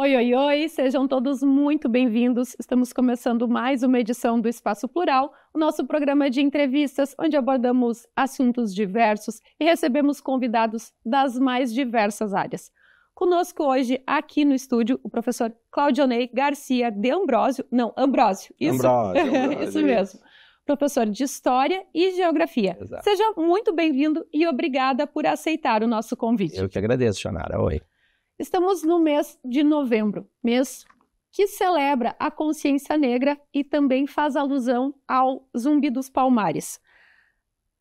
Oi, oi, oi, sejam todos muito bem-vindos. Estamos começando mais uma edição do Espaço Plural, o nosso programa de entrevistas, onde abordamos assuntos diversos e recebemos convidados das mais diversas áreas. Conosco hoje, aqui no estúdio, o professor Claudionei Garcia de Ambrósio, isso mesmo, professor de História e Geografia. Exato. Seja muito bem-vindo e obrigada por aceitar o nosso convite. Eu que agradeço, Shonara. Oi. Estamos no mês de novembro, mês que celebra a consciência negra e também faz alusão ao Zumbi dos Palmares.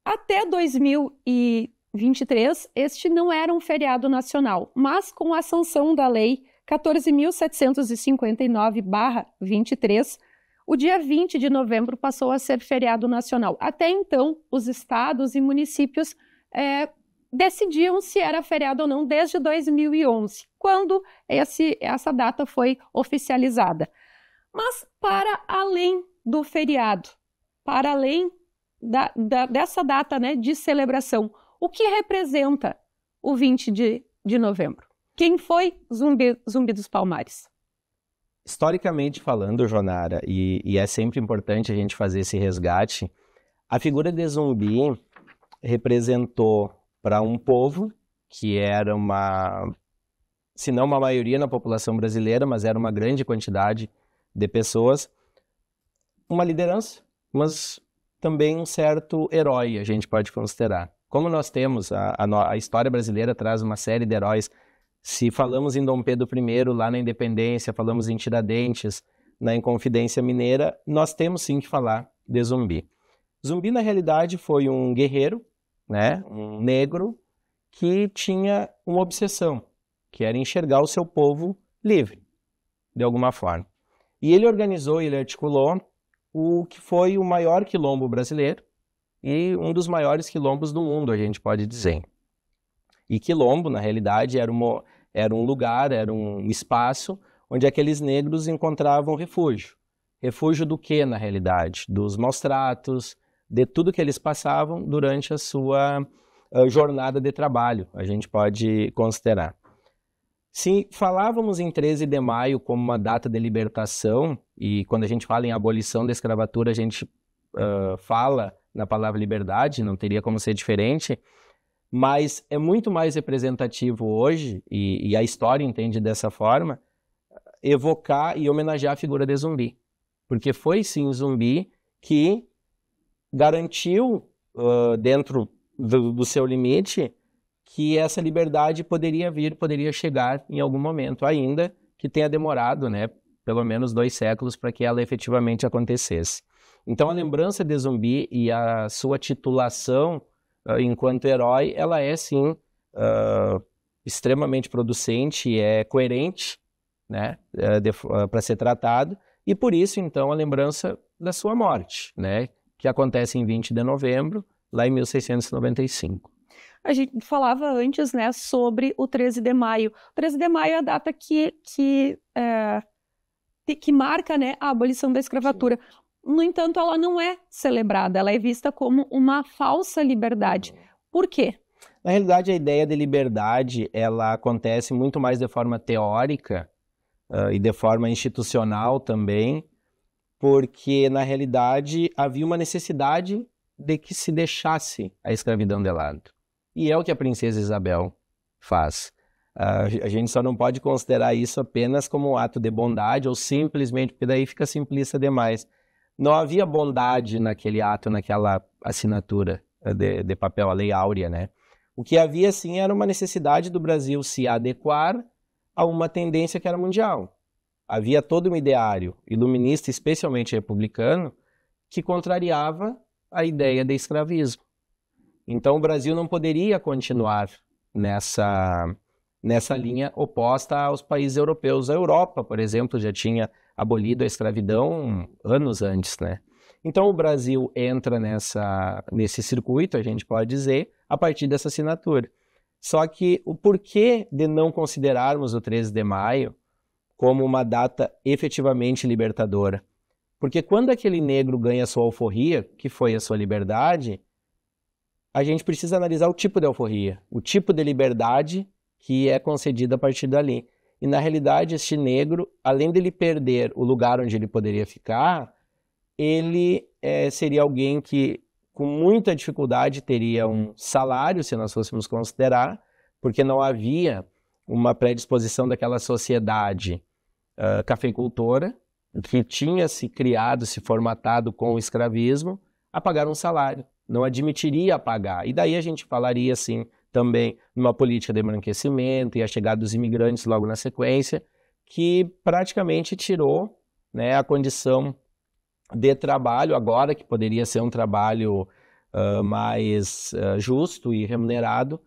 Até 2023, este não era um feriado nacional, mas com a sanção da Lei 14.759/23, o dia 20 de novembro passou a ser feriado nacional. Até então, os estados e municípios decidiam se era feriado ou não desde 2011, quando essa data foi oficializada. Mas para além do feriado, para além dessa data, né, de celebração, o que representa o 20 de novembro? Quem foi Zumbi dos Palmares? Historicamente falando, Jonara, e é sempre importante a gente fazer esse resgate, a figura de Zumbi representou para um povo que era se não uma maioria na população brasileira, mas era uma grande quantidade de pessoas, uma liderança, mas também um certo herói, a gente pode considerar. Como nós temos, a história brasileira traz uma série de heróis. Se falamos em Dom Pedro I, lá na Independência, falamos em Tiradentes, na Inconfidência Mineira, nós temos sim que falar de Zumbi. Zumbi, na realidade, foi um guerreiro, né, um negro, que tinha uma obsessão, que era enxergar o seu povo livre, de alguma forma. E ele organizou, ele articulou o que foi o maior quilombo brasileiro e um dos maiores quilombos do mundo, a gente pode dizer. E quilombo, na realidade, era um lugar, era um espaço onde aqueles negros encontravam refúgio. Refúgio do quê, na realidade? Dos maus tratos, de tudo que eles passavam durante a sua jornada de trabalho, a gente pode considerar. Se falávamos em 13 de maio como uma data de libertação, e quando a gente fala em abolição da escravatura, a gente fala na palavra liberdade, não teria como ser diferente, mas é muito mais representativo hoje, e a história entende dessa forma, evocar e homenagear a figura de Zumbi. Porque foi sim Zumbi que garantiu, dentro do seu limite, que essa liberdade poderia chegar em algum momento, ainda que tenha demorado, né, pelo menos 2 séculos para que ela efetivamente acontecesse. Então a lembrança de Zumbi e a sua titulação enquanto herói, ela é sim extremamente producente e é coerente, né, para ser tratado, e por isso então a lembrança da sua morte, né, que acontece em 20 de novembro, lá em 1695. A gente falava antes, né, sobre o 13 de maio. O 13 de maio é a data que marca, né, a abolição da escravatura. Sim. No entanto, ela não é celebrada, ela é vista como uma falsa liberdade. Por quê? Na realidade, a ideia de liberdade, ela acontece muito mais de forma teórica e de forma institucional também, porque, na realidade, havia uma necessidade de que se deixasse a escravidão de lado. E é o que a princesa Isabel faz. A gente só não pode considerar isso apenas como um ato de bondade, ou simplesmente, porque daí fica simplista demais. Não havia bondade naquele ato, naquela assinatura de papel, a Lei Áurea, né? O que havia, sim, era uma necessidade do Brasil se adequar a uma tendência que era mundial. Havia todo um ideário iluminista, especialmente republicano, que contrariava a ideia de escravismo. Então o Brasil não poderia continuar nessa linha oposta aos países europeus. A Europa, por exemplo, já tinha abolido a escravidão anos antes, né? Então o Brasil entra nesse circuito, a gente pode dizer, a partir dessa assinatura. Só que o porquê de não considerarmos o 13 de maio como uma data efetivamente libertadora? Porque quando aquele negro ganha a sua alforria, que foi a sua liberdade, a gente precisa analisar o tipo de alforria, o tipo de liberdade que é concedida a partir dali. E, na realidade, este negro, além dele perder o lugar onde ele poderia ficar, ele seria alguém que, com muita dificuldade, teria um salário, se nós fôssemos considerar, porque não havia uma predisposição daquela sociedade cafeicultora, que tinha se criado, se formatado com o escravismo, a pagar um salário. Não admitiria pagar. E daí a gente falaria, assim, também numa política de embranquecimento e a chegada dos imigrantes logo na sequência, que praticamente tirou, né, a condição de trabalho agora, que poderia ser um trabalho mais justo e remunerado,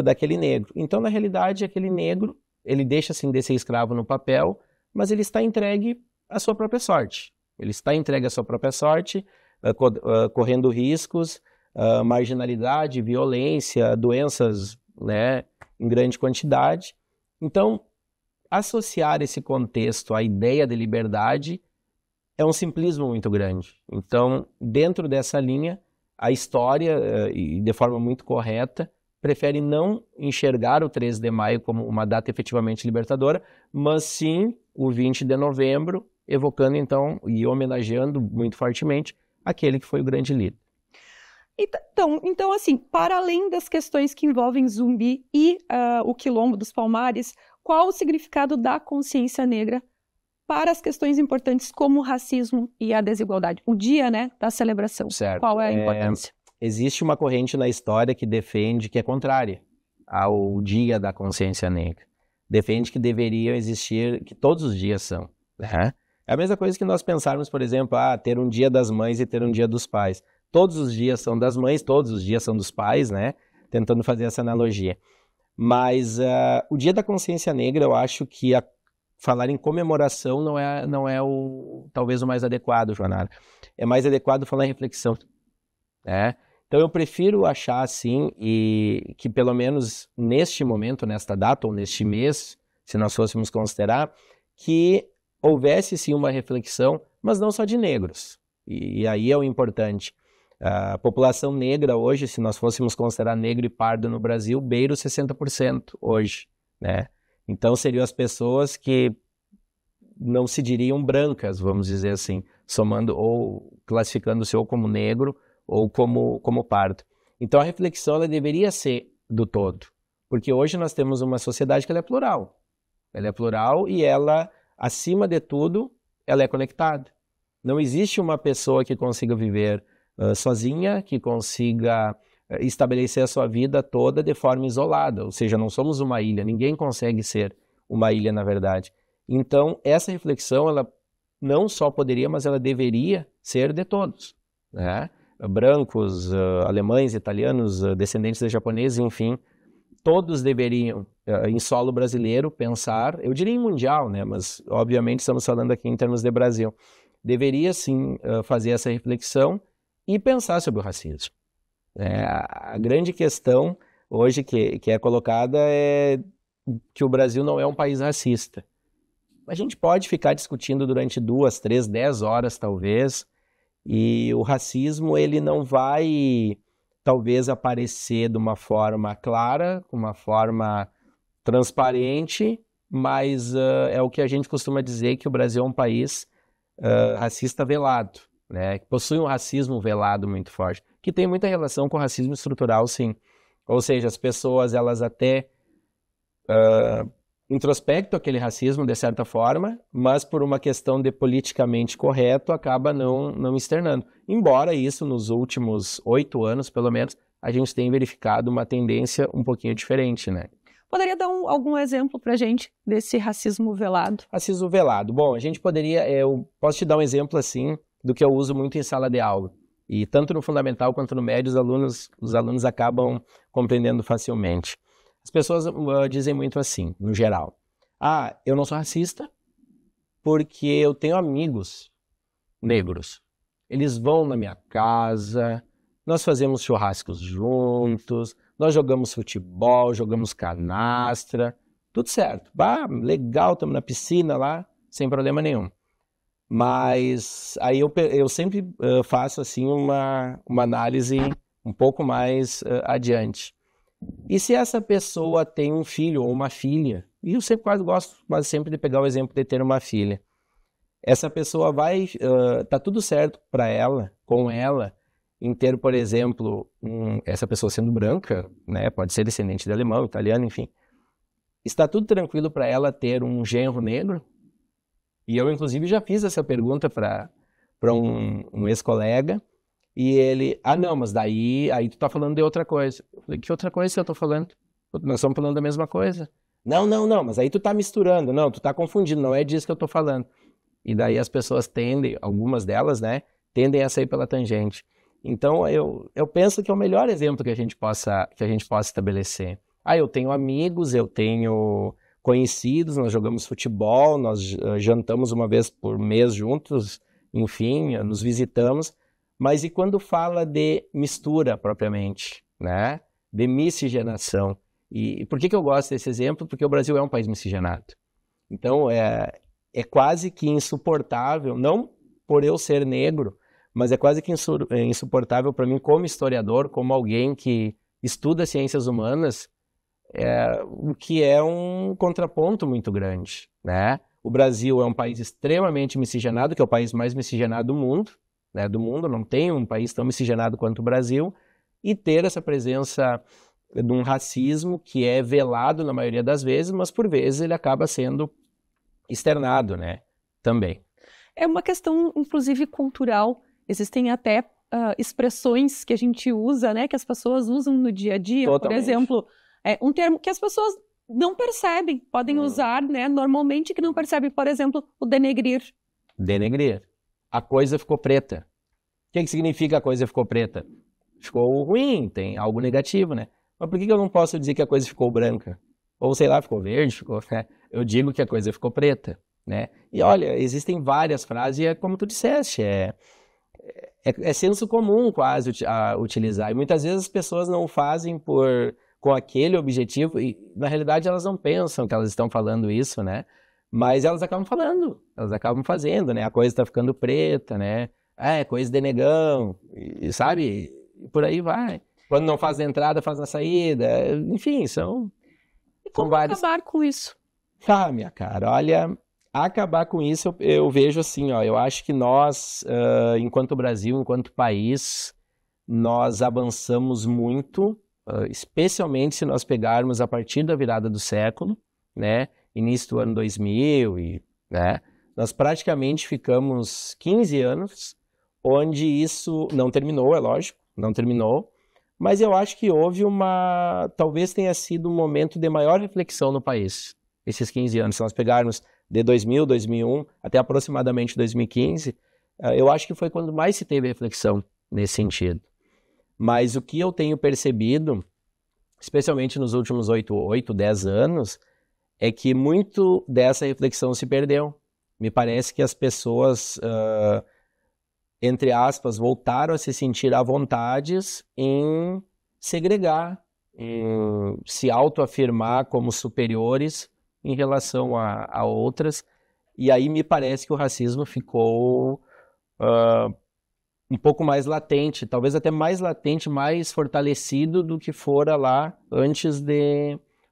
daquele negro. Então, na realidade, aquele negro, ele deixa assim de ser escravo no papel, mas ele está entregue à sua própria sorte. Ele está entregue à sua própria sorte, correndo riscos, marginalidade, violência, doenças, né, em grande quantidade. Então, associar esse contexto à ideia de liberdade é um simplismo muito grande. Então, dentro dessa linha, a história, e de forma muito correta, prefere não enxergar o 13 de maio como uma data efetivamente libertadora, mas sim o 20 de novembro, evocando então e homenageando muito fortemente aquele que foi o grande líder. Então, assim, para além das questões que envolvem Zumbi e o Quilombo dos Palmares, qual o significado da consciência negra para as questões importantes como o racismo e a desigualdade? O dia, né, da celebração. Certo. Qual é a importância? Existe uma corrente na história que defende que é contrária ao Dia da Consciência Negra. Defende que deveriam existir, que todos os dias são. Né? É a mesma coisa que nós pensarmos, por exemplo, ter um Dia das Mães e ter um Dia dos Pais. Todos os dias são das mães, todos os dias são dos pais, né? Tentando fazer essa analogia. Mas o Dia da Consciência Negra, eu acho que falar em comemoração não é talvez o mais adequado, Joanara. É mais adequado falar em reflexão. Né? Então eu prefiro achar assim, e que pelo menos neste momento, nesta data ou neste mês, se nós fôssemos considerar, que houvesse sim uma reflexão, mas não só de negros. E aí é o importante. A população negra hoje, se nós fôssemos considerar negro e pardo no Brasil, beira os 60% hoje. Né? Então seriam as pessoas que não se diriam brancas, vamos dizer assim, somando ou classificando-se ou como negro ou como pardo. Então a reflexão ela deveria ser do todo, porque hoje nós temos uma sociedade que ela é plural. Ela é plural e ela, acima de tudo, ela é conectada. Não existe uma pessoa que consiga viver sozinha, que consiga estabelecer a sua vida toda de forma isolada, ou seja, não somos uma ilha, ninguém consegue ser uma ilha na verdade. Então essa reflexão, ela não só poderia, mas ela deveria ser de todos, né? Brancos, alemães, italianos, descendentes de japoneses, enfim, todos deveriam, em solo brasileiro, pensar, eu diria em mundial, né, mas obviamente estamos falando aqui em termos de Brasil, deveria sim fazer essa reflexão e pensar sobre o racismo. A grande questão hoje que é colocada é que o Brasil não é um país racista. A gente pode ficar discutindo durante 2, 3, 10 horas talvez, e o racismo ele não vai talvez aparecer de uma forma clara, uma forma transparente, mas é o que a gente costuma dizer que o Brasil é um país racista velado, né? Que possui um racismo velado muito forte, que tem muita relação com o racismo estrutural, sim. Ou seja, as pessoas elas até introspectam aquele racismo de certa forma, mas por uma questão de politicamente correto acaba não externando. Embora isso nos últimos 8 anos, pelo menos, a gente tenha verificado uma tendência um pouquinho diferente, né? Poderia dar algum exemplo pra gente desse racismo velado? Racismo velado. Bom, a gente poderia, eu posso te dar um exemplo assim do que eu uso muito em sala de aula. E tanto no fundamental quanto no médio os alunos acabam compreendendo facilmente. As pessoas dizem muito assim, no geral. Eu não sou racista porque eu tenho amigos negros. Eles vão na minha casa, nós fazemos churrascos juntos, nós jogamos futebol, jogamos canastra, tudo certo. Legal, estamos na piscina lá, sem problema nenhum. Mas aí eu sempre faço assim uma análise um pouco mais adiante. E se essa pessoa tem um filho ou uma filha e eu sempre gosto quase sempre de pegar o exemplo de ter uma filha. Essa pessoa tá tudo certo para ela, com ela, em ter, por exemplo, essa pessoa sendo branca, né, pode ser descendente de alemão, italiano, enfim. Está tudo tranquilo para ela ter um genro negro? E eu, inclusive, já fiz essa pergunta para um ex-colega, e ele, não, mas aí tu tá falando de outra coisa. Eu falei, que outra coisa eu tô falando? Nós estamos falando da mesma coisa. Não, mas aí tu tá misturando, não, tu tá confundindo, não é disso que eu tô falando. E daí as pessoas tendem, algumas delas, né, tendem a sair pela tangente. Então, eu penso que é o melhor exemplo que a gente possa estabelecer. Eu tenho amigos, eu tenho conhecidos, nós jogamos futebol, nós jantamos uma vez por mês juntos, enfim, nos visitamos, mas e quando fala de mistura propriamente, né? De miscigenação? E por que eu gosto desse exemplo? Porque o Brasil é um país miscigenado. Então, é quase que insuportável, não por eu ser negro, mas é quase que insuportável para mim como historiador, como alguém que estuda ciências humanas, o que é um contraponto muito grande, né? O Brasil é um país extremamente miscigenado, que é o país mais miscigenado do mundo, né? Do mundo, não tem um país tão miscigenado quanto o Brasil, e ter essa presença de um racismo que é velado na maioria das vezes, mas por vezes ele acaba sendo externado, né? Também. É uma questão, inclusive, cultural. Existem até expressões que a gente usa, né? Que as pessoas usam no dia a dia. Totalmente. Por exemplo, um termo que as pessoas não percebem, podem usar, né? Normalmente que não percebem. Por exemplo, o denegrir. Denegrir. A coisa ficou preta. O que significa a coisa ficou preta? Ficou ruim, tem algo negativo, né? Mas por que eu não posso dizer que a coisa ficou branca? Ou sei lá, ficou verde, né? Eu digo que a coisa ficou preta, né? E olha, existem várias frases, e é como tu disseste, é senso comum quase a utilizar. E muitas vezes as pessoas não fazem com aquele objetivo, e na realidade elas não pensam que elas estão falando isso, né? Mas elas acabam falando, elas acabam fazendo, né? A coisa está ficando preta, né? É coisa de negão, e sabe? E por aí vai. Quando não faz na entrada, faz na saída. Enfim, são vários. Acabar com isso? Minha cara, olha, acabar com isso eu vejo assim, ó, eu acho que nós, enquanto Brasil, enquanto país, nós avançamos muito, especialmente se nós pegarmos a partir da virada do século, né, início do ano 2000, né, nós praticamente ficamos 15 anos onde isso não terminou, é lógico, não terminou, mas eu acho que houve talvez tenha sido um momento de maior reflexão no país, esses 15 anos. Se nós pegarmos de 2000, 2001 até aproximadamente 2015, eu acho que foi quando mais se teve reflexão nesse sentido. Mas o que eu tenho percebido, especialmente nos últimos 8, 10 anos, é que muito dessa reflexão se perdeu. Me parece que as pessoas, entre aspas, voltaram a se sentir à vontade em segregar, em se autoafirmar como superiores em relação a outras, e aí me parece que o racismo ficou um pouco mais latente, talvez até mais latente, mais fortalecido do que fora lá antes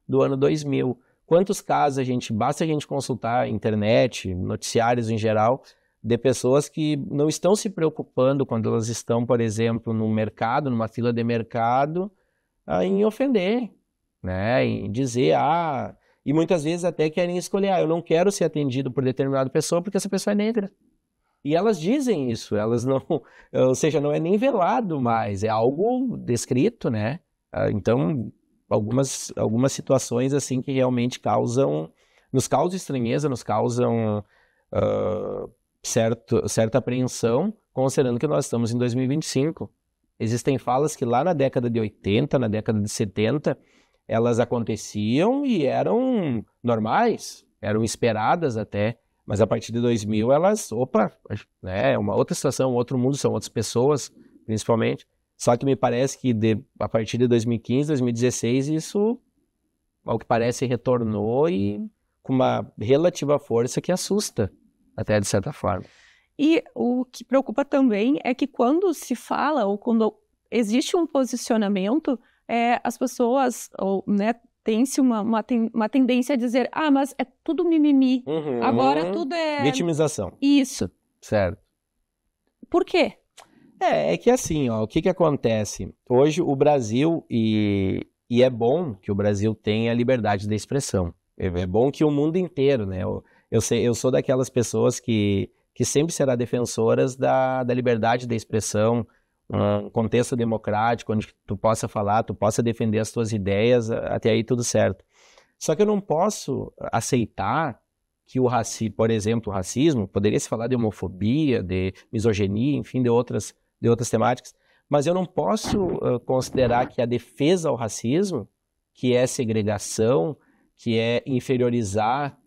do ano 2000. Quantos casos basta a gente consultar internet, noticiários em geral, de pessoas que não estão se preocupando quando elas estão, por exemplo, no mercado, numa fila de mercado, em ofender, né, em dizer, e muitas vezes até querem escolher, eu não quero ser atendido por determinada pessoa porque essa pessoa é negra. E elas dizem isso, elas não, ou seja, não é nem velado mais, é algo descrito, né? Então, algumas situações assim que realmente nos causam estranheza, nos causam certa apreensão, considerando que nós estamos em 2025. Existem falas que lá na década de 80, na década de 70, elas aconteciam e eram normais, eram esperadas até, mas a partir de 2000 elas, né, é uma outra situação, um outro mundo, são outras pessoas, principalmente. Só que me parece que a partir de 2015, 2016, isso, ao que parece, retornou e com uma relativa força que assusta, até de certa forma. E o que preocupa também é que quando se fala ou quando existe um posicionamento, as pessoas, ou, né, tem-se uma tendência a dizer, mas é tudo mimimi, agora tudo é... Vitimização. Isso. Certo. Por quê? É que assim, ó, o que acontece? Hoje o Brasil, e é bom que o Brasil tenha liberdade de expressão. É bom que o mundo inteiro, né? Eu sou daquelas pessoas que sempre será defensoras da liberdade de expressão, um contexto democrático, onde tu possa falar, tu possa defender as tuas ideias, até aí tudo certo. Só que eu não posso aceitar que por exemplo, o racismo, poderia se falar de homofobia, de misoginia, enfim, de outras temáticas, mas eu não posso considerar que a defesa ao racismo, que é segregação, que é inferiorizar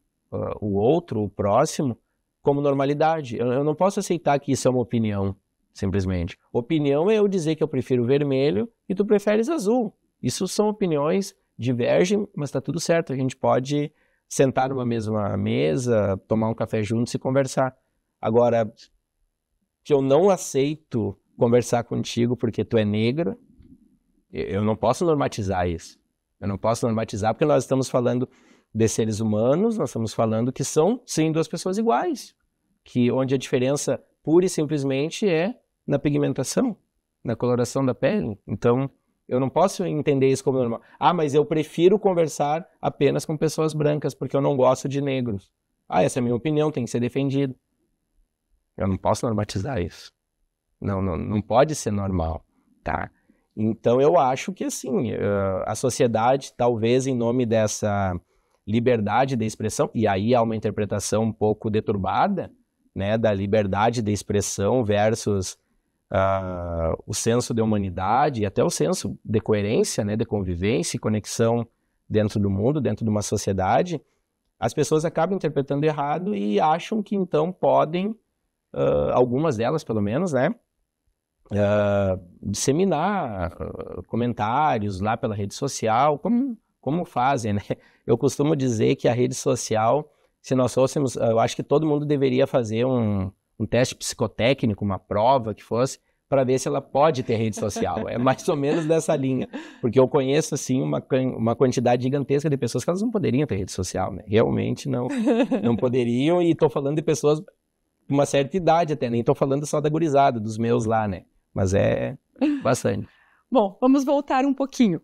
o outro, o próximo, como normalidade. Eu não posso aceitar que isso é uma opinião, simplesmente. Opinião é eu dizer que eu prefiro vermelho e tu preferes azul. Isso são opiniões, divergem, mas está tudo certo. A gente pode sentar numa mesma mesa, tomar um café juntos e conversar. Agora, que eu não aceito conversar contigo porque tu é negra, eu não posso normatizar isso. Eu não posso normatizar porque nós estamos falando de seres humanos, nós estamos falando que são, sim, duas pessoas iguais. Onde a diferença pura e simplesmente é na pigmentação, na coloração da pele. Então, eu não posso entender isso como normal. Mas eu prefiro conversar apenas com pessoas brancas porque eu não gosto de negros. Essa é a minha opinião, tem que ser defendida. Eu não posso normatizar isso. Não pode ser normal, tá? Então, eu acho que, assim, a sociedade, talvez em nome dessa liberdade de expressão, e aí há uma interpretação um pouco deturbada, né, da liberdade de expressão versus o senso de humanidade e até o senso de coerência, né, de convivência e conexão dentro do mundo, dentro de uma sociedade, as pessoas acabam interpretando errado e acham que então podem, algumas delas pelo menos, né, disseminar comentários lá pela rede social, como fazem, né? Eu costumo dizer que a rede social, se nós fôssemos, eu acho que todo mundo deveria fazer um teste psicotécnico, uma prova que fosse, para ver se ela pode ter rede social. É mais ou menos dessa linha, porque eu conheço, assim, uma quantidade gigantesca de pessoas que elas não poderiam ter rede social, né? Realmente não poderiam, e estou falando de pessoas de uma certa idade até, nem estou falando só da gurizada, dos meus lá, né? Mas é bastante. Bom, vamos voltar um pouquinho.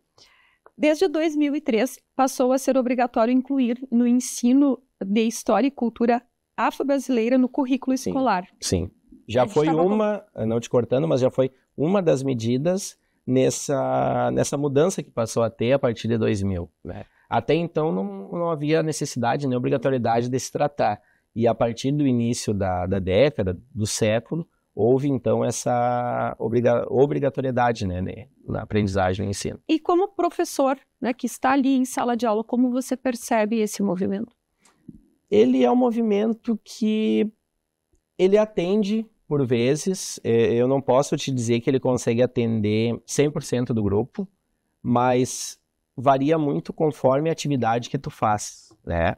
Desde 2003, passou a ser obrigatório incluir no ensino de História e Cultura afro-brasileira no currículo escolar. Sim. Já foi não te cortando, mas já foi uma das medidas nessa mudança que passou a ter a partir de 2000. Né? Até então não havia necessidade nem obrigatoriedade de se tratar. E a partir do início da década, do século, houve então essa obrigatoriedade, né, na aprendizagem e no ensino. E como professor, né, que está ali em sala de aula, como você percebe esse movimento? Ele é um movimento que ele atende, por vezes, eu não posso te dizer que ele consegue atender 100% do grupo, mas varia muito conforme a atividade que tu faz, né?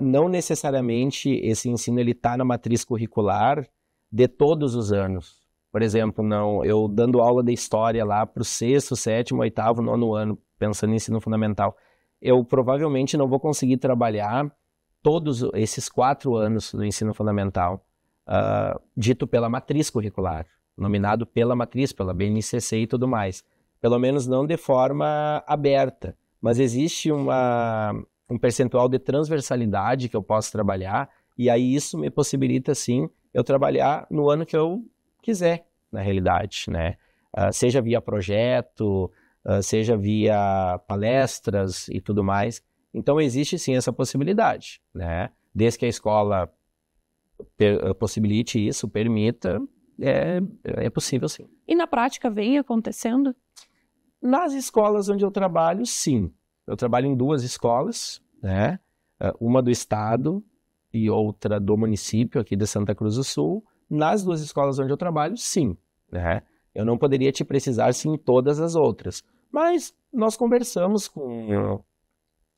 Não necessariamente esse ensino está na matriz curricular de todos os anos. Por exemplo, eu dando aula de história lá para o 6º, 7º, 8º, 9º ano, pensando em ensino fundamental, eu provavelmente não vou conseguir trabalhar todos esses 4 anos do ensino fundamental, dito pela matriz curricular, nominado pela matriz, pela BNCC e tudo mais. Pelo menos não de forma aberta, mas existe um percentual de transversalidade que eu posso trabalhar, e aí isso me possibilita, sim, eu trabalhar no ano que eu quiser, na realidade, né? Seja via projeto, seja via palestras e tudo mais. Então, existe sim essa possibilidade, né? Desde que a escola possibilite isso, permita, é possível sim. E na prática vem acontecendo? Nas escolas onde eu trabalho, sim. Eu trabalho em 2 escolas, né? Uma do estado e outra do município aqui de Santa Cruz do Sul. Nas 2 escolas onde eu trabalho, sim, né? Eu não poderia te precisar, sim, em todas as outras. Mas nós conversamos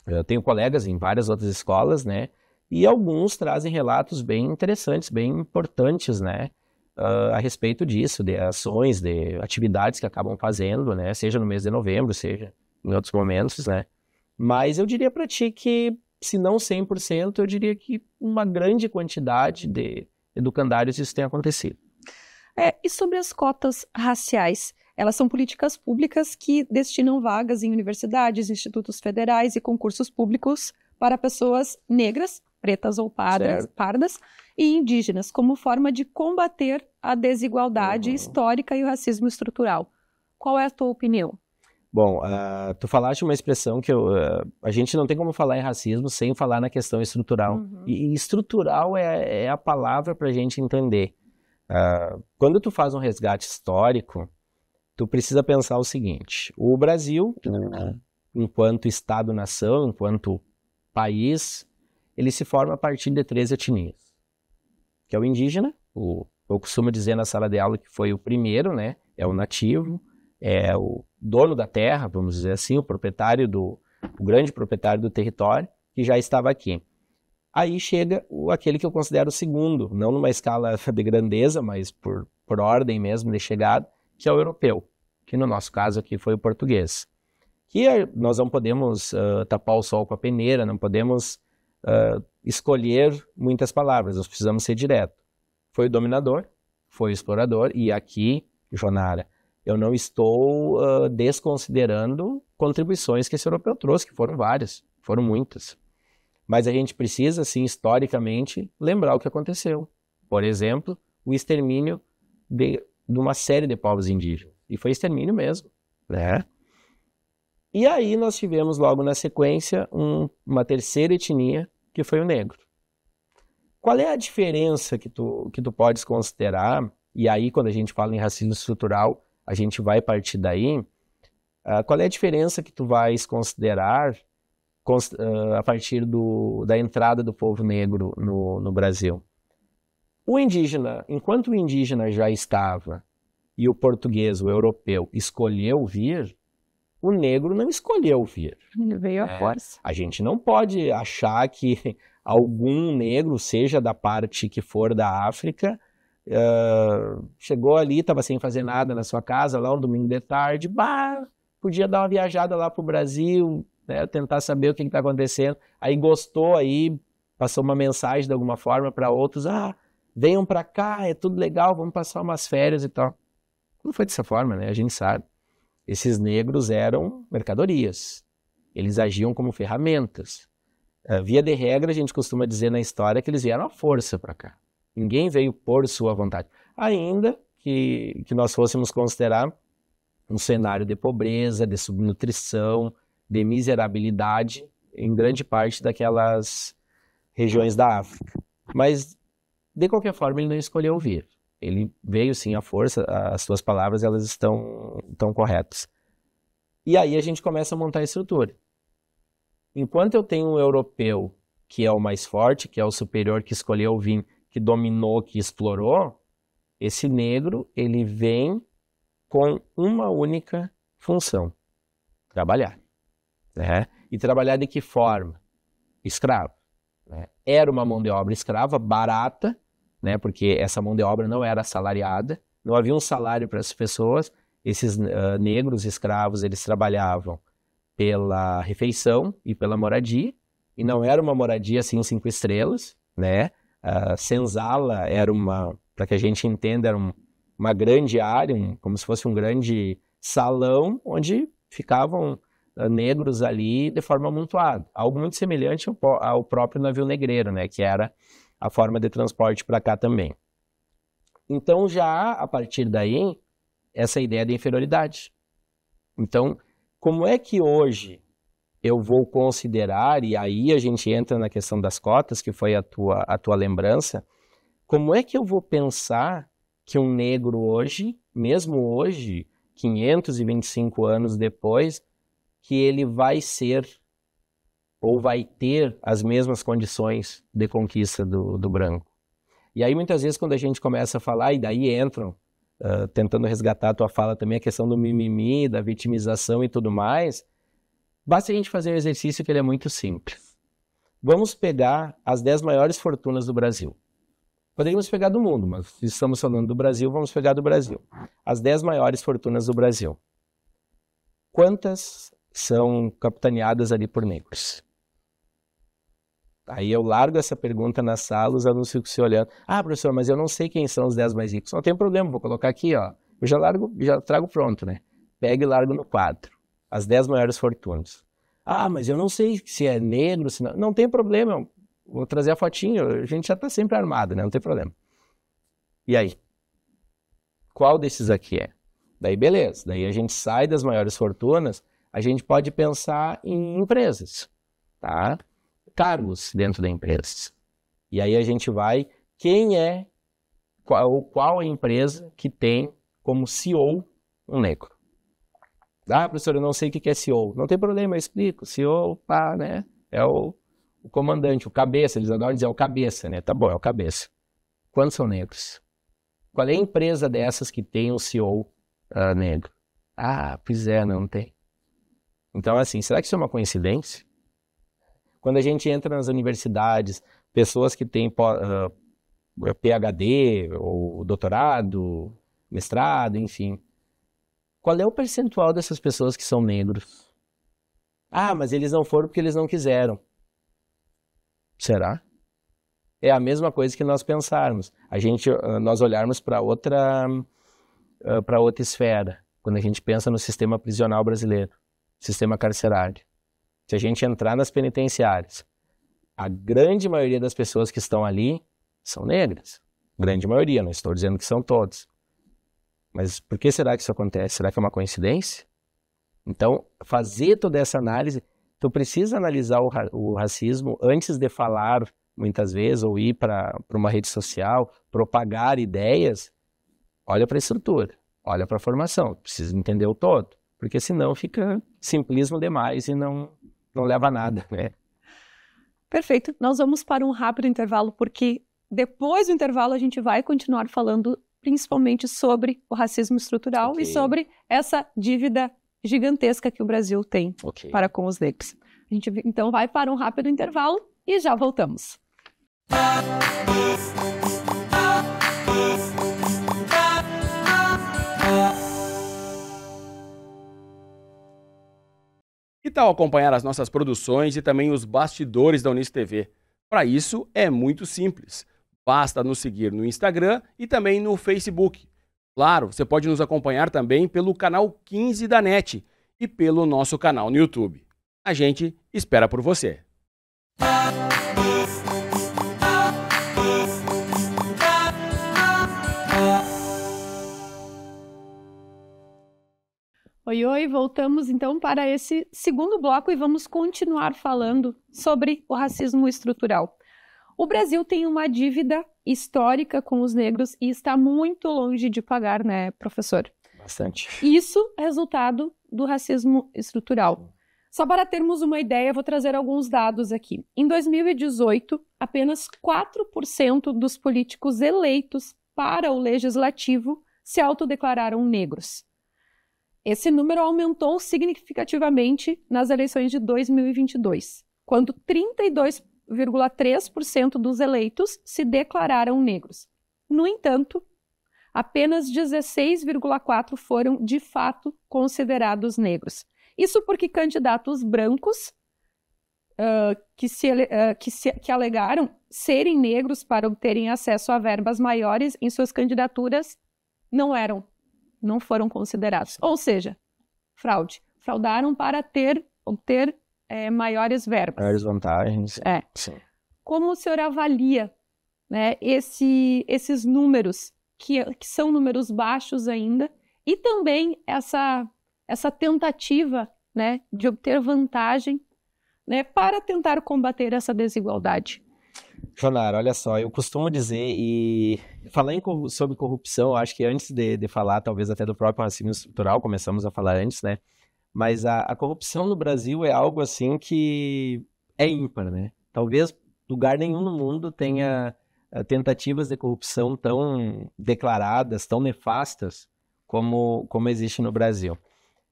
eu tenho colegas em várias outras escolas, né? E alguns trazem relatos bem interessantes, bem importantes, né? A respeito disso, de ações, de atividades que acabam fazendo, né? Seja no mês de novembro, seja em outros momentos, né? Mas eu diria para ti que, se não 100%, eu diria que uma grande quantidade de educandários isso tem acontecido. E sobre as cotas raciais? Elas são políticas públicas que destinam vagas em universidades, institutos federais e concursos públicos para pessoas negras, pretas ou pardas e indígenas, como forma de combater a desigualdade histórica e o racismo estrutural. Qual é a tua opinião? Bom, tu falaste uma expressão que a gente não tem como falar em racismo sem falar na questão estrutural. E estrutural é a palavra para a gente entender. Quando tu faz um resgate histórico, tu precisa pensar o seguinte: o Brasil, enquanto Estado-nação, enquanto país, ele se forma a partir de 3 etnias, que é o indígena, eu costumo dizer na sala de aula que foi o primeiro, né? É o nativo, é o dono da terra, vamos dizer assim, o grande proprietário do território, que já estava aqui. Aí chega aquele que eu considero o segundo, não numa escala de grandeza, mas por ordem mesmo de chegada, que é o europeu, que no nosso caso aqui foi o português. Que nós não podemos tapar o sol com a peneira, não podemos escolher muitas palavras, nós precisamos ser direto. Foi o dominador, foi o explorador, e aqui, Jonara, eu não estou desconsiderando contribuições que esse europeu trouxe, que foram várias, foram muitas. Mas a gente precisa, sim, historicamente, lembrar o que aconteceu. Por exemplo, o extermínio de uma série de povos indígenas. E foi extermínio mesmo, né? E aí nós tivemos logo na sequência uma terceira etnia, que foi o negro. Qual é a diferença que tu podes considerar? E aí, quando a gente fala em racismo estrutural, a gente vai partir daí. Qual é a diferença que tu vais considerar a partir da entrada do povo negro no Brasil? O indígena, enquanto o indígena já estava e o português, o europeu, escolheu vir, o negro não escolheu vir. Ele veio à força. A gente não pode achar que algum negro, seja da parte que for da África, chegou ali, estava sem fazer nada na sua casa, lá um domingo de tarde, podia dar uma viajada lá para o Brasil, né, tentar saber o que está acontecendo. Aí gostou, aí passou uma mensagem de alguma forma para outros, venham para cá, é tudo legal, vamos passar umas férias e tal. Não foi dessa forma, né? A gente sabe. Esses negros eram mercadorias. Eles agiam como ferramentas. Via de regra, a gente costuma dizer na história que eles vieram à força para cá. Ninguém veio por sua vontade. Ainda que nós fôssemos considerar um cenário de pobreza, de subnutrição, de miserabilidade em grande parte daquelas regiões da África. Mas, de qualquer forma, ele não escolheu vir. Ele veio sim à força, as suas palavras elas estão corretas. E aí a gente começa a montar a estrutura. Enquanto eu tenho um europeu que é o mais forte, que é o superior, que escolheu vir, que dominou, que explorou, esse negro ele vem com uma única função: trabalhar. Né? E trabalhar de que forma? Escravo. Né? Era uma mão de obra escrava, barata, né? Porque essa mão de obra não era assalariada, não havia um salário para essas pessoas. Esses negros escravos, eles trabalhavam pela refeição e pela moradia, e não era uma moradia assim 5 estrelas, né? Senzala era para que a gente entenda, era uma grande área, como se fosse um grande salão, onde ficavam negros ali de forma amontoada. Algo muito semelhante ao próprio navio negreiro, né? Que era a forma de transporte para cá também. Então, já a partir daí, essa ideia de inferioridade. Então, como é que hoje eu vou considerar, e aí a gente entra na questão das cotas, que foi a tua lembrança, como é que eu vou pensar que um negro hoje, mesmo hoje, 525 anos depois, que ele vai ser ou vai ter as mesmas condições de conquista do branco? E aí muitas vezes quando a gente começa a falar, e daí entram, tentando resgatar a tua fala também, a questão do mimimi, da vitimização e tudo mais, basta a gente fazer um exercício que ele é muito simples. Vamos pegar as 10 maiores fortunas do Brasil. Poderíamos pegar do mundo, mas se estamos falando do Brasil, vamos pegar do Brasil. As 10 maiores fortunas do Brasil. Quantas são capitaneadas ali por negros? Aí eu largo essa pergunta na sala, os alunos ficam se olhando. Ah, professor, mas eu não sei quem são os 10 mais ricos. Não tem problema, vou colocar aqui, ó. Eu já trago pronto, né? Pego e largo no quadro. As 10 maiores fortunas. Ah, mas eu não sei se é negro, se não... Não tem problema, vou trazer a fotinho, a gente já está sempre armado, né? Não tem problema. E aí? Qual desses aqui é? Daí beleza, daí a gente sai das maiores fortunas, a gente pode pensar em empresas, tá? Cargos dentro da empresa. E aí a gente vai, qual a empresa que tem como CEO um negro? Ah, professor, eu não sei o que é CEO. Não tem problema, eu explico. CEO, pá, né? É o comandante, o cabeça, eles adoram dizer o cabeça, né? Tá bom, é o cabeça. Quantos são negros? Qual é a empresa dessas que tem um CEO negro? Ah, pois é, não tem. Então, assim, será que isso é uma coincidência? Quando a gente entra nas universidades, pessoas que têm PhD, ou doutorado, mestrado, enfim. Qual é o percentual dessas pessoas que são negros? Ah, mas eles não foram porque eles não quiseram. Será? É a mesma coisa que nós pensarmos. Nós olharmos para outra esfera, quando a gente pensa no sistema prisional brasileiro, sistema carcerário. Se a gente entrar nas penitenciárias, a grande maioria das pessoas que estão ali são negras. Grande maioria, não estou dizendo que são todos. Mas por que será que isso acontece? Será que é uma coincidência? Então, fazer toda essa análise, tu precisa analisar o racismo antes de falar, muitas vezes, ou ir para uma rede social, propagar ideias. Olha para a estrutura, olha para a formação, precisa entender o todo, porque senão fica simplismo demais e não leva a nada, né? Perfeito. Nós vamos para um rápido intervalo, porque depois do intervalo a gente vai continuar falando principalmente sobre o racismo estrutural e sobre essa dívida gigantesca que o Brasil tem para com os negros. A gente então vai para um rápido intervalo e já voltamos. Que tal acompanhar as nossas produções e também os bastidores da Unice TV? Para isso é muito simples. Basta nos seguir no Instagram e também no Facebook. Claro, você pode nos acompanhar também pelo canal 15 da NET e pelo nosso canal no YouTube. A gente espera por você. Oi, voltamos então para esse segundo bloco e vamos continuar falando sobre o racismo estrutural. O Brasil tem uma dívida histórica com os negros e está muito longe de pagar, né, professor? Bastante. Isso é resultado do racismo estrutural. Só para termos uma ideia, vou trazer alguns dados aqui. Em 2018, apenas 4% dos políticos eleitos para o legislativo se autodeclararam negros. Esse número aumentou significativamente nas eleições de 2022, quando 32,3% dos eleitos se declararam negros. No entanto, apenas 16,4% foram de fato considerados negros. Isso porque candidatos brancos que alegaram serem negros para obterem acesso a verbas maiores em suas candidaturas não foram considerados. Ou seja, fraudaram para obter maiores verbas. Maiores vantagens. Sim. Como o senhor avalia, né, esses números, que são números baixos ainda, e também essa tentativa, né, de obter vantagem, né, para tentar combater essa desigualdade? Jonara, olha só, eu costumo dizer, e falar sobre corrupção, acho que antes de falar, talvez até do próprio racismo estrutural, começamos a falar antes, né? Mas a corrupção no Brasil é algo assim que é ímpar, né? Talvez lugar nenhum no mundo tenha tentativas de corrupção tão declaradas, tão nefastas como existe no Brasil.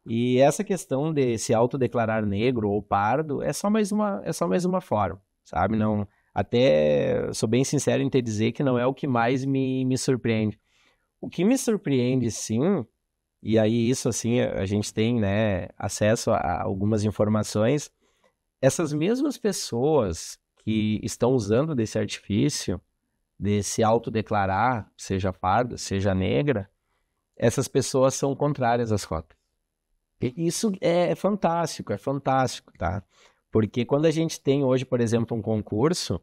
E essa questão de se autodeclarar negro ou pardo é só mais uma forma, sabe? Não, até sou bem sincero em te dizer que não é o que mais me surpreende. O que me surpreende, sim, E aí isso, assim, a gente tem, né, acesso a algumas informações. Essas mesmas pessoas que estão usando desse artifício, de se autodeclarar, seja parda, seja negra, essas pessoas são contrárias às cotas. E isso é fantástico, tá? Porque quando a gente tem hoje, por exemplo, um concurso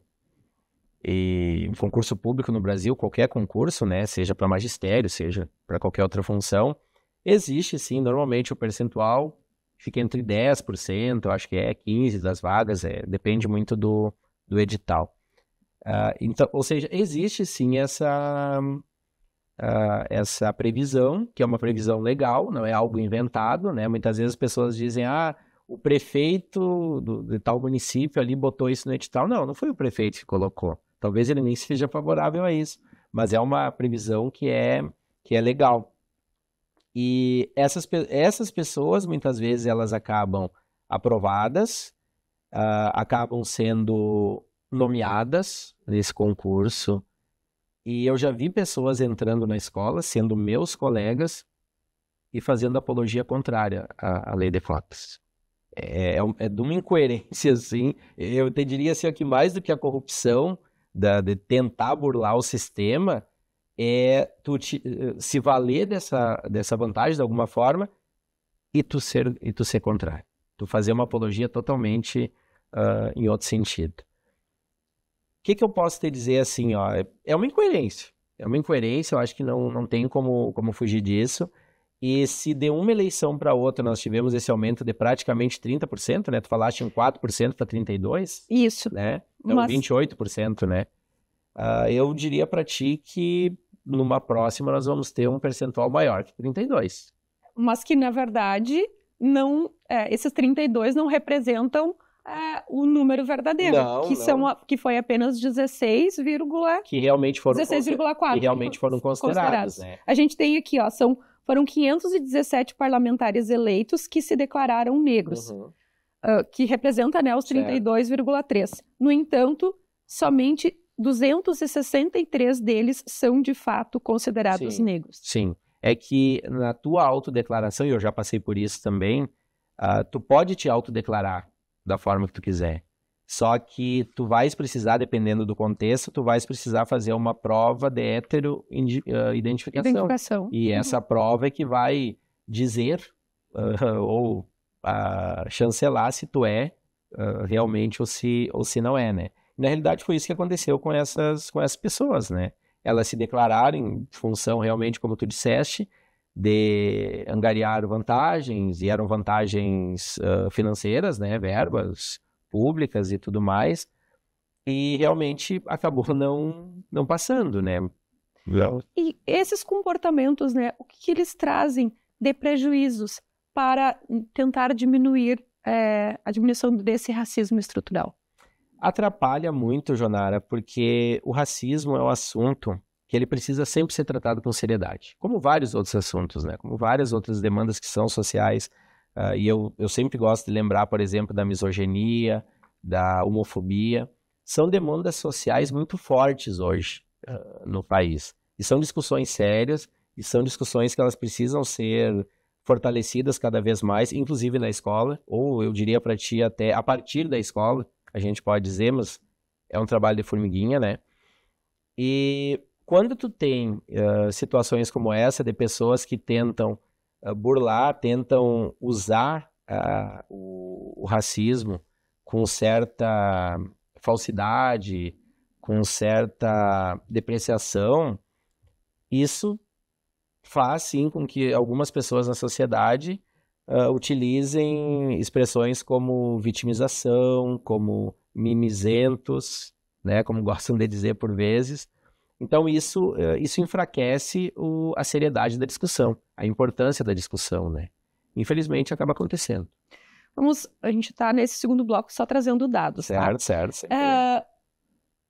público no Brasil, qualquer concurso, né, seja para magistério, seja para qualquer outra função, existe sim, normalmente o percentual fica entre 10%, eu acho que é 15% das vagas, depende muito do edital. Então, ou seja, existe sim essa previsão, que é uma previsão legal, não é algo inventado, né? Muitas vezes as pessoas dizem, o prefeito de tal município ali botou isso no edital. Não foi o prefeito que colocou. Talvez ele nem seja favorável a isso, mas é uma previsão que é legal. E essas pessoas, muitas vezes, elas acabam aprovadas, acabam sendo nomeadas nesse concurso, e eu já vi pessoas entrando na escola, sendo meus colegas, e fazendo apologia contrária à lei de cotas. É de uma incoerência, assim, eu te diria assim, que mais do que a corrupção, de tentar burlar o sistema, tu se valer dessa vantagem de alguma forma e tu ser contrário. Tu fazer uma apologia totalmente em outro sentido. O que eu posso te dizer assim, é uma incoerência. É uma incoerência, eu acho que não tem como fugir disso. E se de uma eleição para outra nós tivemos esse aumento de praticamente 30%, né? Tu falaste em 4% para 32%. Isso. Né? Então, 28%, né? Eu diria para ti que numa próxima nós vamos ter um percentual maior que 32%. Mas que, na verdade, esses 32% não representam o número verdadeiro, que foi apenas 16, que realmente foram 16,4 que realmente foram considerados. Né? A gente tem aqui, foram 517 parlamentares eleitos que se declararam negros, que representa, né, os 32,3. No entanto, somente 263 deles são de fato considerados negros. Sim, é que na tua autodeclaração, e eu já passei por isso também, tu pode te autodeclarar da forma que tu quiser. Só que tu vais precisar, dependendo do contexto, tu vais precisar fazer uma prova de heteroidentificação. E essa prova é que vai dizer ou chancelar se tu é realmente ou se não é, né? Na realidade foi isso que aconteceu com essas pessoas, né? Elas se declararam em função realmente, como tu disseste, de angariar vantagens, e eram vantagens financeiras, né, verbas públicas e tudo mais, e realmente acabou não passando, né. E esses comportamentos, né, o que eles trazem de prejuízos para tentar diminuir a diminuição desse racismo estrutural? Atrapalha muito, Jonara, porque o racismo é um assunto que ele precisa sempre ser tratado com seriedade, como vários outros assuntos, né? Como várias outras demandas que são sociais, e eu sempre gosto de lembrar, por exemplo, da misoginia, da homofobia, são demandas sociais muito fortes hoje no país, e são discussões sérias, e são discussões que elas precisam ser fortalecidas cada vez mais, inclusive na escola, ou eu diria para ti até a partir da escola, a gente pode dizer, mas é um trabalho de formiguinha, né? E quando tu tem situações como essa, de pessoas que tentam burlar, tentam usar o racismo com certa falsidade, com certa depreciação, isso faz, sim, com que algumas pessoas na sociedade utilizem expressões como vitimização, como mimizentos, né, como gostam de dizer por vezes. Então isso enfraquece a seriedade da discussão, a importância da discussão, né? Infelizmente acaba acontecendo. A gente está nesse segundo bloco só trazendo dados, certo, tá? Certo.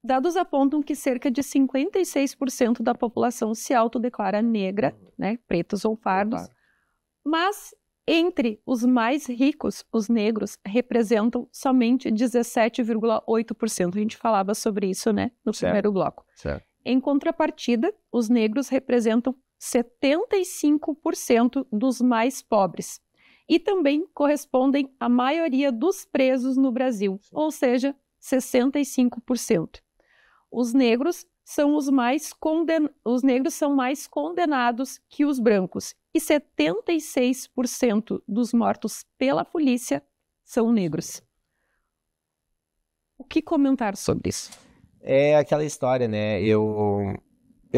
Dados apontam que cerca de 56% da população se autodeclara negra, né, pretos ou pardos, mas entre os mais ricos, os negros representam somente 17,8%. A gente falava sobre isso, né, no primeiro bloco. Certo. Em contrapartida, os negros representam 75% dos mais pobres. E também correspondem à maioria dos presos no Brasil, ou seja, 65%. Os negros são mais condenados que os brancos, e 76% dos mortos pela polícia são negros. O que comentar sobre isso? É aquela história, né? Eu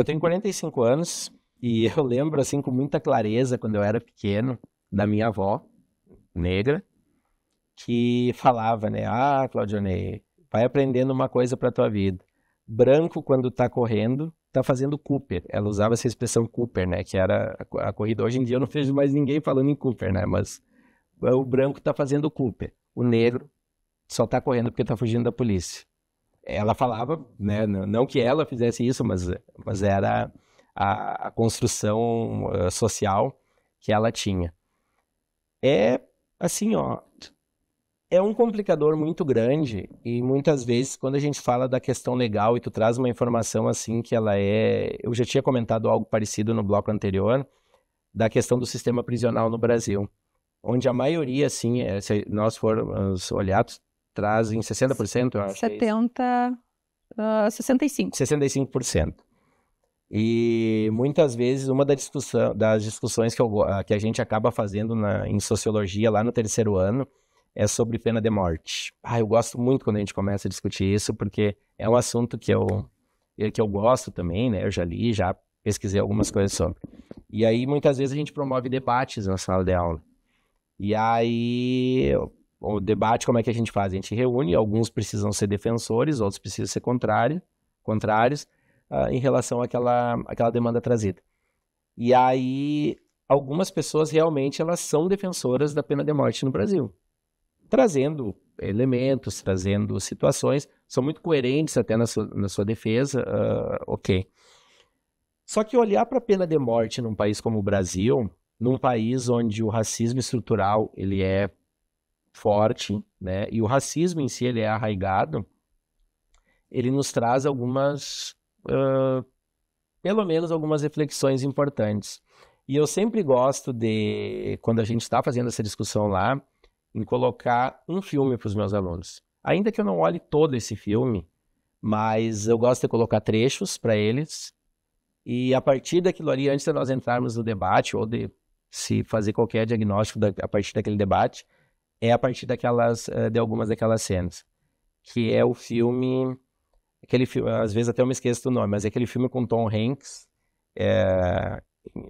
tenho 45 anos e eu lembro, assim, com muita clareza, quando eu era pequeno, da minha avó, negra, que falava, né? Ah, Claudionei, vai aprendendo uma coisa para tua vida. Branco, quando tá correndo, tá fazendo Cooper. Ela usava essa expressão Cooper, né? Que era a corrida. Hoje em dia eu não vejo mais ninguém falando em Cooper, né? Mas o branco tá fazendo Cooper. O negro só tá correndo porque tá fugindo da polícia. Ela falava, né? Não que ela fizesse isso, mas era a construção social que ela tinha. É assim, ó. É um complicador muito grande e muitas vezes quando a gente fala da questão legal e tu traz uma informação assim que ela é... Eu já tinha comentado algo parecido no bloco anterior, da questão do sistema prisional no Brasil, onde a maioria, assim, se nós formos olhar, trazem 60%, eu acho. 65%. E muitas vezes uma das discussões que a gente acaba fazendo em sociologia lá no terceiro ano é sobre pena de morte. Eu gosto muito quando a gente começa a discutir isso, porque é um assunto que eu gosto também, né? Eu já li, já pesquisei algumas coisas sobre. E aí, muitas vezes, a gente promove debates na sala de aula. E aí, o debate, como é que a gente faz? A gente reúne, alguns precisam ser defensores, outros precisam ser contrários em relação àquela demanda trazida. E aí, algumas pessoas realmente elas são defensoras da pena de morte no Brasil, trazendo elementos, trazendo situações, são muito coerentes até na sua defesa, ok. Só que olhar para a pena de morte num país como o Brasil, num país onde o racismo estrutural ele é forte, né, e o racismo em si ele é arraigado, ele nos traz pelo menos algumas reflexões importantes. E eu sempre gosto de, quando a gente está fazendo essa discussão lá, em colocar um filme para os meus alunos. Ainda que eu não olhe todo esse filme, mas eu gosto de colocar trechos para eles, e a partir daquilo ali, antes de nós entrarmos no debate, ou de se fazer qualquer diagnóstico a partir daquele debate, é a partir de algumas daquelas cenas, que é o filme, aquele filme, às vezes até eu me esqueço do nome, mas é aquele filme com Tom Hanks,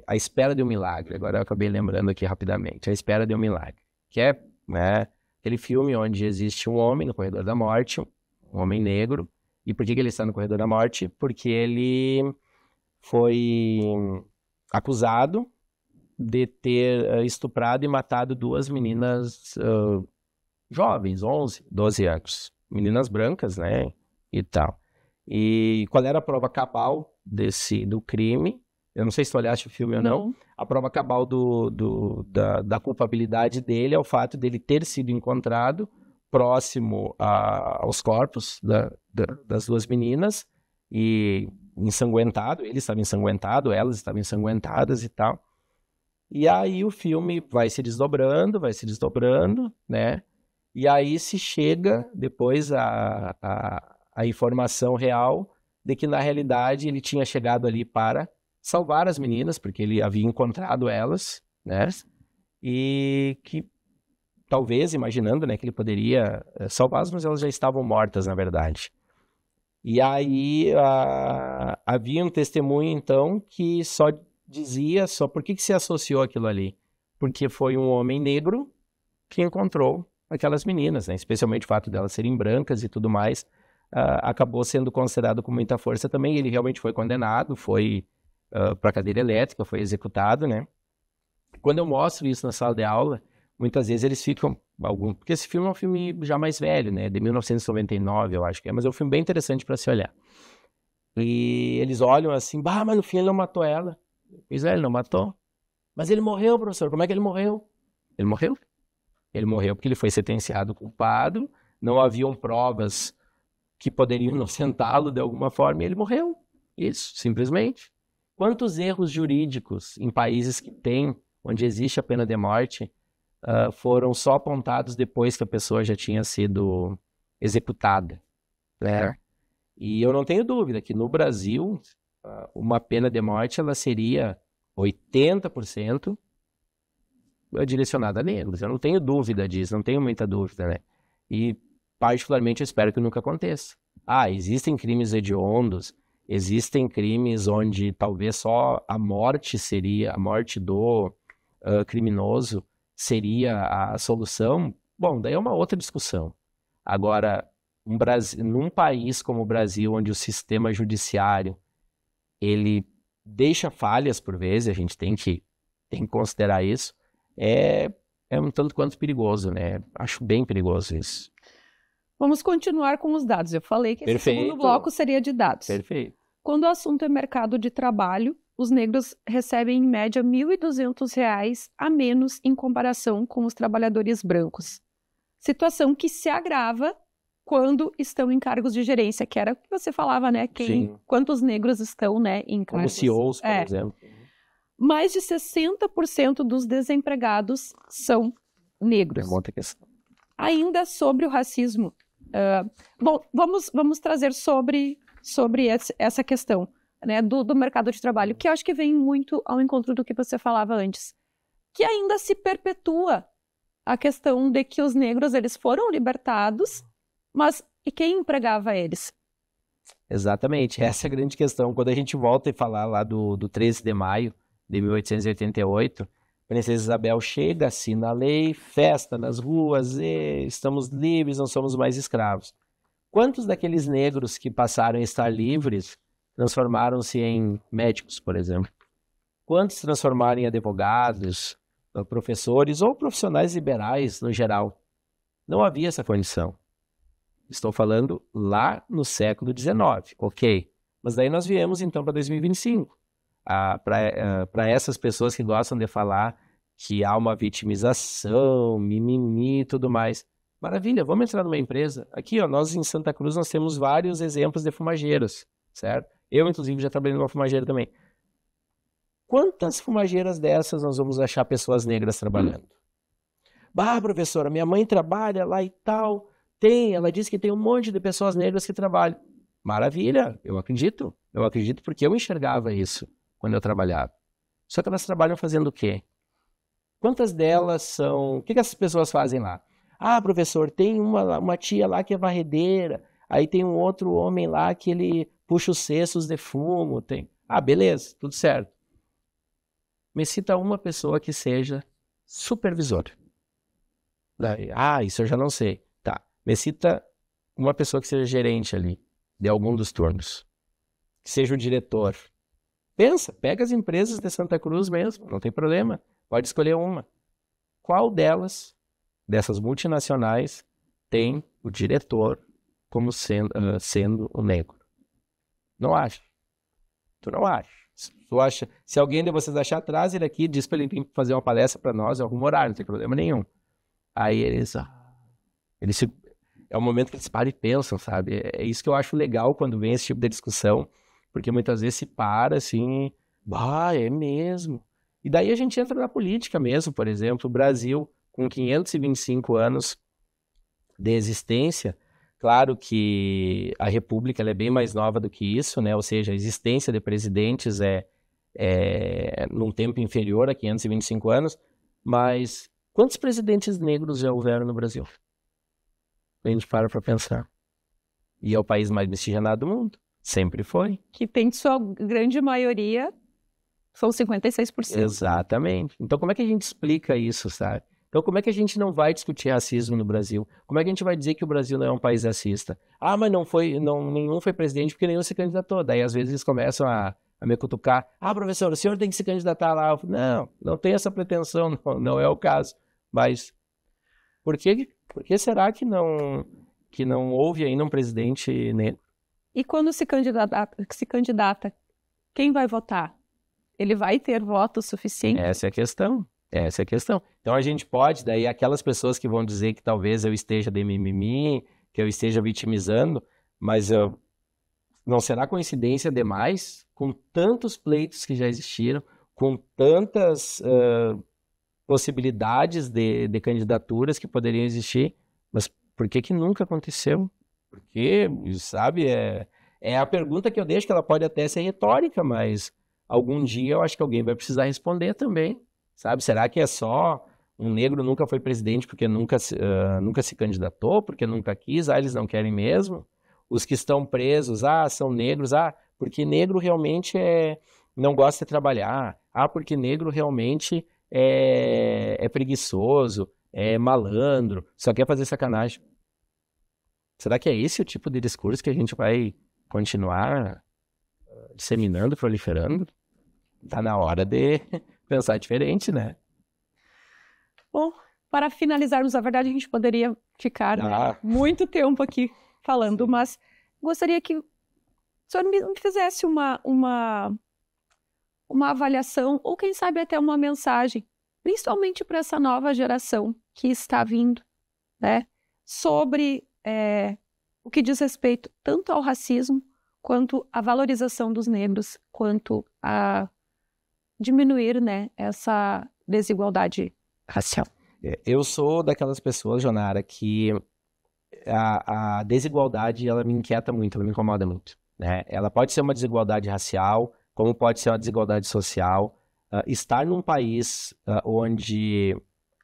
A Espera de um Milagre, agora eu acabei lembrando aqui rapidamente, A Espera de um Milagre, que é, né, aquele filme onde existe um homem no corredor da morte, um homem negro. E por que ele está no corredor da morte? Porque ele foi acusado de ter estuprado e matado duas meninas jovens, 11, 12 anos. Meninas brancas, né? E tal. E qual era a prova cabal do crime? Eu não sei se tu olhaste o filme ou não. A prova cabal da culpabilidade dele é o fato dele ter sido encontrado próximo aos corpos das duas meninas e ensanguentado. Ele estava ensanguentado, elas estavam ensanguentadas e tal. E aí o filme vai se desdobrando, né? E aí se chega depois a informação real de que na realidade ele tinha chegado ali para salvar as meninas, porque ele havia encontrado elas, né? E que talvez, imaginando, né, que ele poderia salvá-las, mas elas já estavam mortas, na verdade. E aí havia um testemunho, então, que só dizia, por que se associou aquilo ali? Porque foi um homem negro que encontrou aquelas meninas, né? Especialmente o fato delas serem brancas e tudo mais, acabou sendo considerado com muita força também. Ele realmente foi condenado, foi para a cadeira elétrica, foi executado, né? Quando eu mostro isso na sala de aula, muitas vezes eles ficam... Porque esse filme é um filme já mais velho, né? De 1999, eu acho que é. Mas é um filme bem interessante para se olhar. E eles olham assim, mas no fim ele não matou ela. Pois é, ele não matou. Mas ele morreu, professor. Como é que ele morreu? Ele morreu. Ele morreu porque ele foi sentenciado culpado. Não haviam provas que poderiam inocentá-lo de alguma forma. E ele morreu. Isso, simplesmente. Quantos erros jurídicos em países que tem, onde existe a pena de morte, foram só apontados depois que a pessoa já tinha sido executada, né? E eu não tenho dúvida que no Brasil, uma pena de morte, ela seria 80% direcionada a negros. Eu não tenho dúvida disso, não tenho muita dúvida, né? E, particularmente, eu espero que nunca aconteça. Existem crimes hediondos, existem crimes onde talvez só a morte do criminoso seria a solução. Bom, daí é uma outra discussão. Agora, num país como o Brasil, onde o sistema judiciário ele deixa falhas por vezes, a gente tem que considerar isso, é um tanto quanto perigoso, né? Acho bem perigoso isso. Vamos continuar com os dados. Eu falei que esse segundo bloco seria de dados. Perfeito. Quando o assunto é mercado de trabalho, os negros recebem em média R$ 1.200 a menos em comparação com os trabalhadores brancos. Situação que se agrava quando estão em cargos de gerência, que era o que você falava, né? Quantos negros estão, né, em cargos. Como CEOs, por exemplo. Mais de 60% dos desempregados são negros. É uma outra questão. Ainda sobre o racismo. Bom, vamos trazer sobre essa questão, né, do mercado de trabalho, que eu acho que vem muito ao encontro do que você falava antes. Que ainda se perpetua a questão de que os negros eles foram libertados, mas e quem empregava eles? Exatamente, essa é a grande questão. Quando a gente volta e falar lá do 13 de maio de 1888, Princesa Isabel chega, assina a lei, festa nas ruas, estamos livres, não somos mais escravos. Quantos daqueles negros que passaram a estar livres transformaram-se em médicos, por exemplo? Quantos transformaram em advogados, professores ou profissionais liberais no geral? Não havia essa condição. Estou falando lá no século XIX, ok. Mas daí nós viemos então para 2025. Para essas pessoas que gostam de falar que há uma vitimização, mimimi e tudo mais. Maravilha, vamos entrar numa empresa. Aqui, nós em Santa Cruz, nós temos vários exemplos de fumageiros, certo? Eu, inclusive, já trabalhei numa fumageira também. Quantas fumageiras dessas nós vamos achar pessoas negras trabalhando? Professora, minha mãe trabalha lá e tal. Ela disse que tem um monte de pessoas negras que trabalham. Maravilha, eu acredito. Eu acredito porque eu enxergava isso quando eu trabalhava. Só que elas trabalham fazendo o quê? Quantas delas são... O que essas pessoas fazem lá? Professor, tem uma tia lá que é varredeira, aí tem um outro homem lá que ele puxa os cestos de fumo, tem... beleza, tudo certo. Me cita uma pessoa que seja supervisor. Isso eu já não sei. Tá, me cita uma pessoa que seja gerente ali, de algum dos turnos. Que seja o diretor. Pensa, pega as empresas de Santa Cruz mesmo, não tem problema. Pode escolher uma. Qual delas, dessas multinacionais, tem o diretor como sendo o negro? Não acho. Tu não acha. Tu acha. Se alguém de vocês achar, traz ele aqui, diz para ele fazer uma palestra para nós em algum horário, não tem problema nenhum. Aí eles é o momento que eles param e pensam, sabe? É isso que eu acho legal quando vem esse tipo de discussão, porque muitas vezes se para assim, é mesmo. E daí a gente entra na política mesmo, por exemplo, o Brasil, com 525 anos de existência, claro que a República ela é bem mais nova do que isso, né? Ou seja, a existência de presidentes é num tempo inferior a 525 anos, mas quantos presidentes negros já houveram no Brasil? A gente para pensar. E é o país mais miscigenado do mundo. Sempre foi. Que tem sua grande maioria, são 56%. Exatamente. Então como é que a gente explica isso, sabe? Então como é que a gente não vai discutir racismo no Brasil? Como é que a gente vai dizer que o Brasil não é um país racista? Mas nenhum foi presidente porque nenhum se candidatou. Daí às vezes eles começam a me cutucar. Professor, o senhor tem que se candidatar lá. Eu falo, não tem essa pretensão, não é o caso. Mas por que será que não houve ainda um presidente negro? E quando se candidata, quem vai votar? Ele vai ter voto suficiente? Essa é a questão. Então a gente pode, daí aquelas pessoas que vão dizer que talvez eu esteja de mimimi, que eu esteja vitimizando, mas não será coincidência demais com tantos pleitos que já existiram, com tantas possibilidades de candidaturas que poderiam existir, mas por que nunca aconteceu? Porque, sabe, é a pergunta que eu deixo, que ela pode até ser retórica, mas algum dia eu acho que alguém vai precisar responder também, sabe? Será que é só um negro nunca foi presidente porque nunca se candidatou, porque nunca quis, eles não querem mesmo? Os que estão presos, são negros, porque negro realmente não gosta de trabalhar, porque negro realmente é preguiçoso, é malandro, só quer fazer sacanagem. Será que é esse o tipo de discurso que a gente vai continuar disseminando, proliferando? Tá na hora de pensar diferente, né? Bom, para finalizarmos, a verdade, a gente poderia ficar muito tempo aqui falando, mas gostaria que o senhor me fizesse uma avaliação, ou quem sabe até uma mensagem, principalmente para essa nova geração que está vindo, né? Sobre o que diz respeito tanto ao racismo, quanto à valorização dos negros, quanto a diminuir, né, essa desigualdade racial. Eu sou daquelas pessoas, Jonara, que a desigualdade, ela me inquieta muito, ela me incomoda muito, né? Ela pode ser uma desigualdade racial, como pode ser uma desigualdade social. Estar num país onde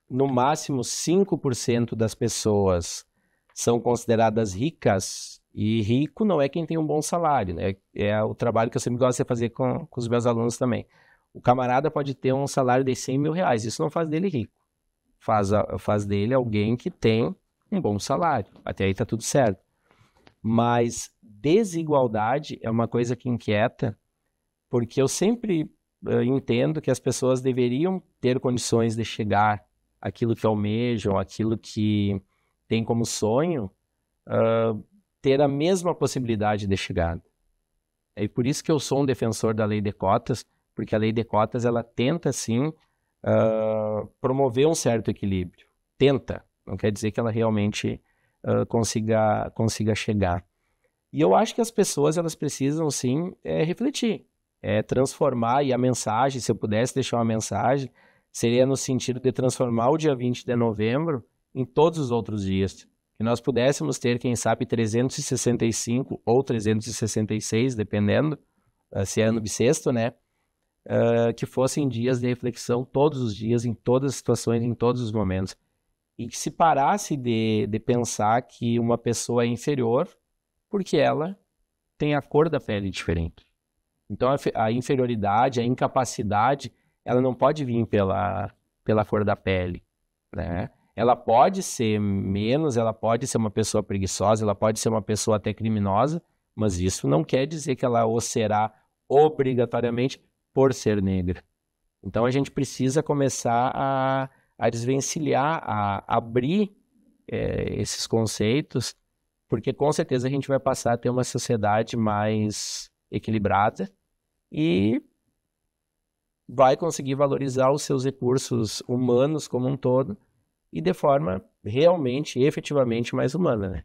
no máximo 5% das pessoas são consideradas ricas, e rico não é quem tem um bom salário, né? É o trabalho que eu sempre gosto de fazer com os meus alunos também. O camarada pode ter um salário de 100 mil reais, isso não faz dele rico. Faz dele alguém que tem um bom salário. Até aí tá tudo certo. Mas desigualdade é uma coisa que inquieta, porque eu sempre entendo que as pessoas deveriam ter condições de chegar àquilo que almejam, aquilo que tem como sonho, ter a mesma possibilidade de chegada. É por isso que eu sou um defensor da lei de cotas, porque a lei de cotas ela tenta, sim, promover um certo equilíbrio. Tenta, não quer dizer que ela realmente consiga chegar. E eu acho que as pessoas elas precisam, sim, refletir, transformar, e a mensagem, se eu pudesse deixar uma mensagem, seria no sentido de transformar o dia 20 de novembro em todos os outros dias. Que nós pudéssemos ter, quem sabe, 365 ou 366, dependendo, se é ano bissexto, né? Que fossem dias de reflexão todos os dias, em todas as situações, em todos os momentos. E que se parasse de pensar que uma pessoa é inferior porque ela tem a cor da pele diferente. Então a inferioridade, a incapacidade, ela não pode vir pela cor da pele, né? Ela pode ser menos, ela pode ser uma pessoa preguiçosa, ela pode ser uma pessoa até criminosa, mas isso não quer dizer que ela o será obrigatoriamente por ser negra. Então a gente precisa começar a desvencilhar, a abrir esses conceitos, porque com certeza a gente vai passar a ter uma sociedade mais equilibrada e vai conseguir valorizar os seus recursos humanos como um todo e de forma realmente, efetivamente mais humana, né?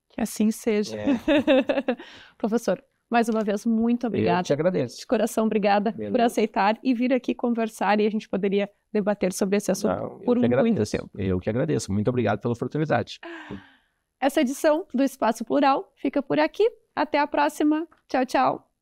Que assim seja. Professor, mais uma vez, muito obrigada. Eu te agradeço. De coração, obrigada por aceitar e vir aqui conversar, e a gente poderia debater sobre esse assunto por muito tempo. Eu que agradeço. Muito obrigado pela oportunidade. Essa edição do Espaço Plural fica por aqui. Até a próxima. Tchau, tchau.